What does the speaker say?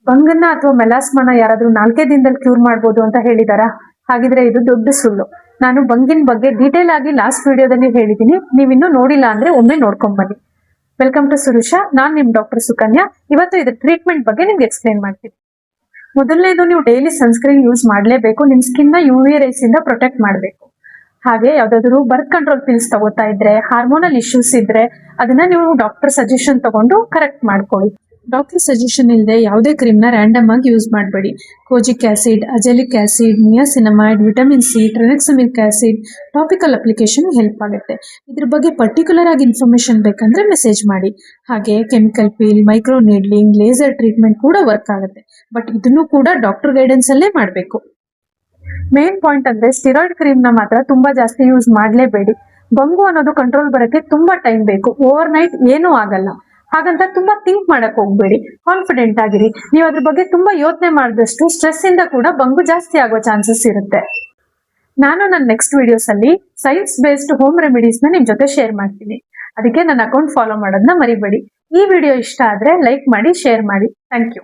ಬಂಗನ್ನ ಅಥವಾ ಮೆಲಾಸ್ಮಾನ ಯಾರಾದ್ರೂ 4 ದಿನದಲ್ಲಿ ಕ್ಯೂರ್ ಮಾಡ್ಬೋದು ಅಂತ ಹೇಳಿದಾರಾ? ಹಾಗಿದ್ರೆ ಇದು ದೊಡ್ಡ ಸುಳ್ಳು. ನಾನು ಬಂಗಿನ ಬಗ್ಗೆ ಡೀಟೇಲ್ ಆಗಿ ಲಾಸ್ಟ್ ವಿಡಿಯೋದಲ್ಲಿ ಹೇಳಿದ್ದೀನಿ. ನೀವಿನ್ನೂ ನೋಡಿಲ್ಲ ಅಂದ್ರೆ ಒಮ್ಮೆ ನೋಡ್ಕೊಂಡ್ ಬನ್ನಿ. Welcome to ಸುರುಷ. ನಾನ್ ನಿಮ್ ಡಾಕ್ಟರ್ ಸುಕನ್ಯಾ. ಇವತ್ತು ಇದ್ರ ಟ್ರೀಟ್ಮೆಂಟ್ ಬಗ್ಗೆ ನಿಮ್ಗೆ ಎಕ್ಸ್ಪ್ಲೈನ್ ಮಾಡ್ತೀನಿ. ಮೊದಲನೇದು, ನೀವು ಡೈಲಿ ಸನ್ಸ್ಕ್ರೀನ್ ಯೂಸ್ ಮಾಡಲೇಬೇಕು. ನಿಮ್ ಸ್ಕಿನ್ ನ UV ರೇಸ್ ಇಂದ ಪ್ರೊಟೆಕ್ಟ್ ಮಾಡಬೇಕು. ಹಾಗೆ ಯಾವ್ದಾದ್ರು ಬರ್ತ್ ಕಂಟ್ರೋಲ್ ಪಿಲ್ಸ್ ತಗೋತಾ ಇದ್ರೆ, ಹಾರ್ಮೋನಲ್ ಇಶ್ಯೂಸ್ ಇದ್ರೆ ಅದನ್ನ ನೀವು ಡಾಕ್ಟರ್ ಸಜೆಷನ್ ತಗೊಂಡು ಕರೆಕ್ಟ್ ಮಾಡ್ಕೊಳ್ಳಿ. ಡಾಕ್ಟರ್ ಸಜೆಷನ್ ಇಲ್ಲದೆ ಯಾವುದೇ ಕ್ರೀಮ್ ನ ರ್ಯಾಂಡಮ್ ಆಗಿ ಯೂಸ್ ಮಾಡಬೇಡಿ. Kojic acid, azelaic acid, niacinamide, vitamin C, tranexamic acid topical application help ಆಗುತ್ತೆ. ಇದ್ರ ಬಗ್ಗೆ ಪರ್ಟಿಕ್ಯುಲರ್ ಆಗಿ ಇನ್ಫಾರ್ಮೇಶನ್ ಬೇಕಂದ್ರೆ ಮೆಸೇಜ್ ಮಾಡಿ. ಹಾಗೆ chemical peel, micro needling, laser treatment ಕೂಡ ವರ್ಕ್ ಆಗುತ್ತೆ. ಬಟ್ ಇದನ್ನು ಕೂಡ ಡಾಕ್ಟರ್ ಗೈಡೆನ್ಸ್ ಅಲ್ಲೇ ಮಾಡಬೇಕು. ಮೇನ್ ಪಾಯಿಂಟ್ ಅಂದ್ರೆ ಸ್ಟಿರಾಯ್ಡ್ ಕ್ರೀಮ್ ನ ಮಾತ್ರ ತುಂಬಾ ಜಾಸ್ತಿ ಯೂಸ್ ಮಾಡಲೇಬೇಡಿ. ಬಂಗು ಅನ್ನೋದು ಕಂಟ್ರೋಲ್ ಬರಕ್ಕೆ ತುಂಬಾ ಟೈಮ್ ಬೇಕು. ಓವರ್ ನೈಟ್ ಏನೂ ಆಗಲ್ಲ. ಹಾಗಂತ ತುಂಬಾ ಥಿಂಕ್ ಮಾಡಕ್ ಹೋಗ್ಬೇಡಿ. ಕಾನ್ಫಿಡೆಂಟ್ ಆಗಿರಿ. ನೀವು ಅದ್ರ ಬಗ್ಗೆ ತುಂಬಾ ಯೋಚನೆ ಮಾಡಿದಷ್ಟು ಸ್ಟ್ರೆಸ್ ಇಂದ ಕೂಡ ಬಂಗು ಜಾಸ್ತಿ ಆಗೋ ಚಾನ್ಸಸ್ ಇರುತ್ತೆ. ನಾನು ನನ್ನ ನೆಕ್ಸ್ಟ್ ವಿಡಿಯೋಸ್ ಅಲ್ಲಿ ಸೈನ್ಸ್ ಬೇಸ್ಡ್ ಹೋಮ್ ರೆಮಿಡೀಸ್ ನ ನಿಮ್ ಜೊತೆ ಶೇರ್ ಮಾಡ್ತೀನಿ. ಅದಕ್ಕೆ ನನ್ನ ಅಕೌಂಟ್ ಫಾಲೋ ಮಾಡೋದನ್ನ ಮರಿಬೇಡಿ. ಈ ವಿಡಿಯೋ ಇಷ್ಟ ಆದ್ರೆ ಲೈಕ್ ಮಾಡಿ, ಶೇರ್ ಮಾಡಿ. Thank you.